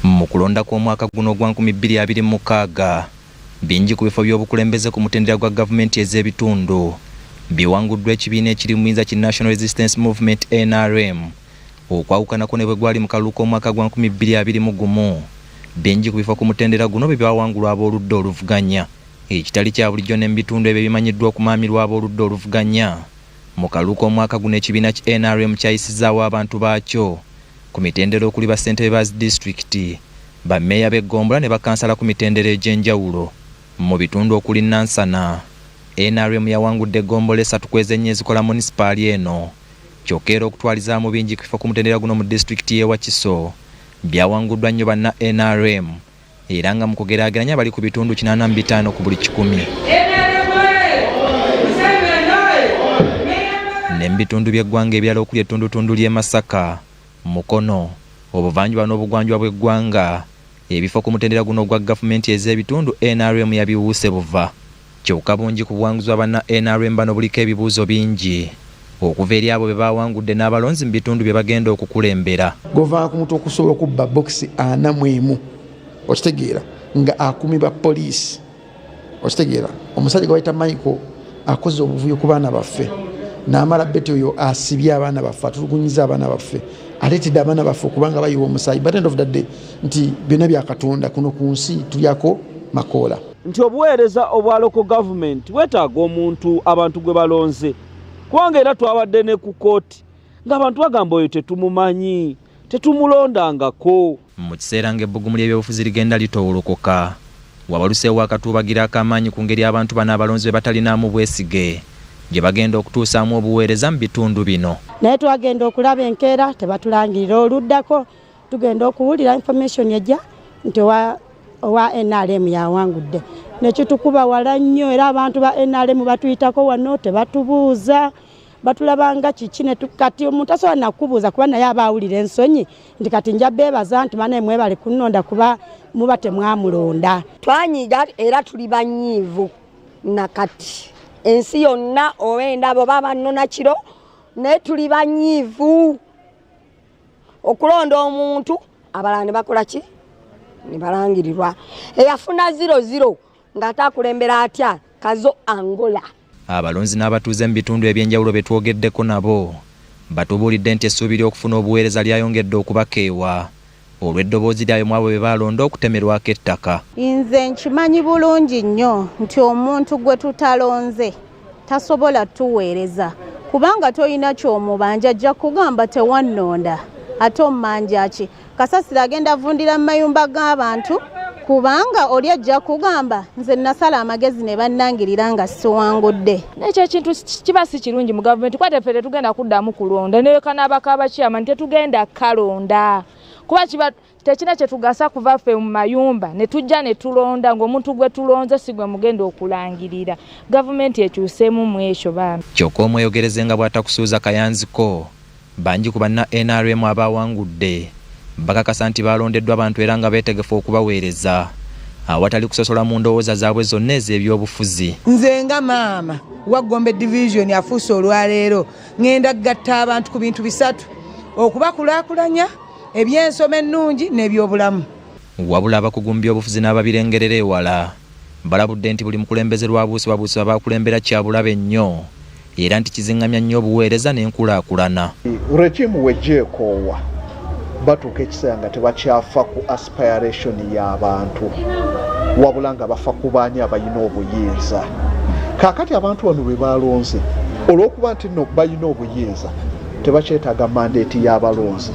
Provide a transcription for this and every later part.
Mu kulonda kw'omwaka guno gwa 2026 bingi ku bifo by'obukulembeze ku mutendera gwa gavumenti ez'ebitundu biwanguddwa ekibiina ekiri mu minza ki National Resistance Movement NRM okwawukanako ne bwe gwali mu kalulu k'omwaka gwa 2021. Bingi ku bifo ku mutendera guno bye byawangulwa ab'oludda oluvuganya. Ekitali kya bulijjo ne mu bitundu ebyo bimanyiddwa okumaamirwa ab'oludda oluvuganya. Mu kalulu k'omwaka guno ekibiina ki NRM kyayisizaawo abantu baakyo ku mitendera okuli ba ssentebe ba district, ba meya b'eggombolola ne bakansala ku mitendera egy'enjawulo. Mu bitundu okuli Nansana, NRM yawangudde eggombolola 3 kw'ezennya ezikola munisipaali eno. Kyokka era okutwalizaamu bingi ku bifo ku mutendera guno mu disitulikiti y'e Wakiso byawanguddwa nnyo banna NRM era nga mu kugeraageranya bali ku bitundu 85 ku buli 100. Ne mu bitundu by'eggwanga ebirala okuli ettundutundu ly'e Masaka, Mukono, obuvanjuba n'obugwanjuba bw'eggwanga, ebifo ku mutendera guno gwa gavumenti ez'ebitundu NRM yabiwuuse buva. Kyokka bungi ku buwanguzi banna NRM bano buliko ebibuuzo bingi okuva eri abo be bawangudde n'abalonzi mu bitundu bye bagenda okukulembera. Gova ku muntu okusobola okubba box 41 okitegeera nga akumibwa poliisi, okitegeera omusajja gwe bayita Michael akoze obuvuyo ku baana baffe n'amala beti oyo asibye abaana baffe, atulugunyiza abaana baffe, aleetedde abaana baffe okubanga bayiwa omusaayi. But end of the day nti byonna bya Katonda, kuno ku nsi tulyako makoola. Nti obuweereza obwa local government wetaaga omuntu abantu gwe balonze, kubanga era twabadde ne ku kooti ng'abantu bagamba oyo tetumumanyi, tetumulondangako. Mu kiseera ng'ebbugumu ly'ebyobufuzi ligenda litowolokoka, wabaluseewo akatuubagira ak'amaanyi ku ngeri abantu bano abalonzi be batalinaamu bwesige gye bagenda okutuusaamu obuweereza mu bitundu bino. Naye twagenda okulaba enkeera tebatulangirira, oluddako tugenda okuwulira information ejja nti owa NRM yawangudde. Nekitukuba wala nnyo era abantu ba NRM batuyitako wano tebatubuuza, batulabanga kiki ne kati omuntu asobola nakubuuza kuba naye abaawulira ensonyi nti kati nja beebaza nti mana mwebale kunnonda kuba muba temwamulonda. Twanyiga era tuli banyiivu nakati ensi yonna owenda abo babanona kiro naye tuli banyiivu okulonda omuntu abalala ne bakola ki ne balangirirwa. Eyafuna 00 ng'ataakulembera atya Kazo Angola. Abalonzi n'abatuuze mu bitundu eby'enjawulo be twogeddeko nabo batubuulidde nti essuubi ly'okufuna obuweereza lyayongedde okubakeewa olw'eddoboozi lyayo mu abo be balonda okutemerwako ettaka. Nze nkimanyi bulungi nnyo nti omuntu gwe tutalonze tasobola tuweereza, kubanga toyina ky'omubanja ajja kugamba tewannonda ate ommanja ki. Kasasiro agenda vundira mu mayumba g'abantu kubanga oli ajja kugamba nze nasala amagezi ne bannangirira nga siwangudde. Nekyo ekintu kiba si kirungi mu gavumenti kuba teffe tetugenda kuddamu kulonda neweka n'abakaba chairman tetugenda kalonda kuba kiba tekina kye tugasa kuva ffe mu mayumba ne tujja ne tulonda ng'omuntu gwe tulonze si gwe mugenda okulangirira. Gavumenti ekyuseemu mu ekyo bambi. Kyokka omweyogereze nga bw'atakusuuza kayanziko bangi ku banna NRM abawangudde bakakasa nti balondeddwa abantu era nga beetegefu okubaweereza awatali kusosola mu ndowooza zaabwe zonna ez'ebyobufuzi. Nze nga maama wa Gombe division afuuse olwaleero ngenda gatta abantu ku bintu bisatu: okubakulaakulanya, ebyensoma ennungi n'ebyobulamu. Wabula abakugu mu byobufuzi n'ababirengerera ewala balabudde nti buli mukulembeze lwabuusibwabuusibwa bakulembera kyabulabe nnyo era nti kizingamya nnyo obuweereza n'enkulaakulana. Regimu wejjeekoowa batuuka ekiseera nga tebakyafa ku aspiration y'abantu wabula nga bafa ku baani abalina obuyinza. Kaakati abantu bano be balonze olw'okuba nti nno balina obuyinza tebakyetaaga mandate y'abalonzi.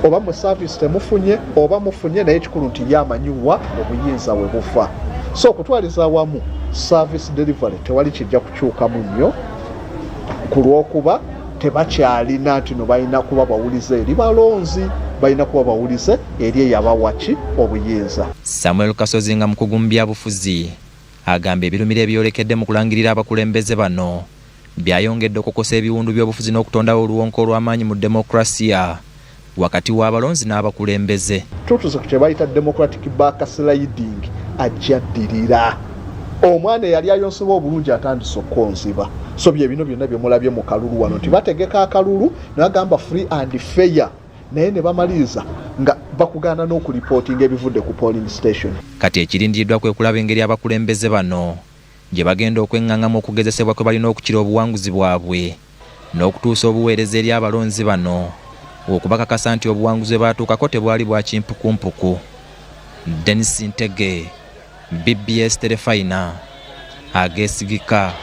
Oba mu service temufunye oba mufunye naye ekikulu nti yamanyiwa obuyinza we bufa. So okutwaliza awamu service delivery tewali kijja kukyukamu nnyo ku lw'okuba tebakyalina nti no balina kuba bawulize eri balonzi, balina kuba bawulize eri eyabawaki obuyinza. Samuel Kasozi nga mukugu mu byabufuzi agamba ebirumira ebyolekedde mu kulangirira abakulembeze bano byayongedde okukosa ebiwundu by'obufuzi n'okutondawo oluwonko olw'amaanyi mu demokrasiya wakati w'abalonzi n'abakulembeze. Tutuze ku kye bayita democratic backsliding ajjaddirira. Omwana eyali ayonsebwa obulungi atandise okkonziba. So bye bino byonna bye mulabye mu kalulu wano nti bategeka akalulu n'agamba free and fair naye ne bamaliriza nga bakugaana n'okuripootinga ebivudde ku polling station. Kati ekirindiddwa kwe kulaba engeri abakulembeze bano gye bagenda okweŋŋaŋŋamu okugezesebwa kwe balina okukira obuwanguzi bwabwe n'okutuusa obuweereza eri abalonzi bano okubakakasa nti obuwanguzi bwe baatuukako tebwali bwa kimpukumpuku. Dennis Ntege, BBS Telefina, ageesigika.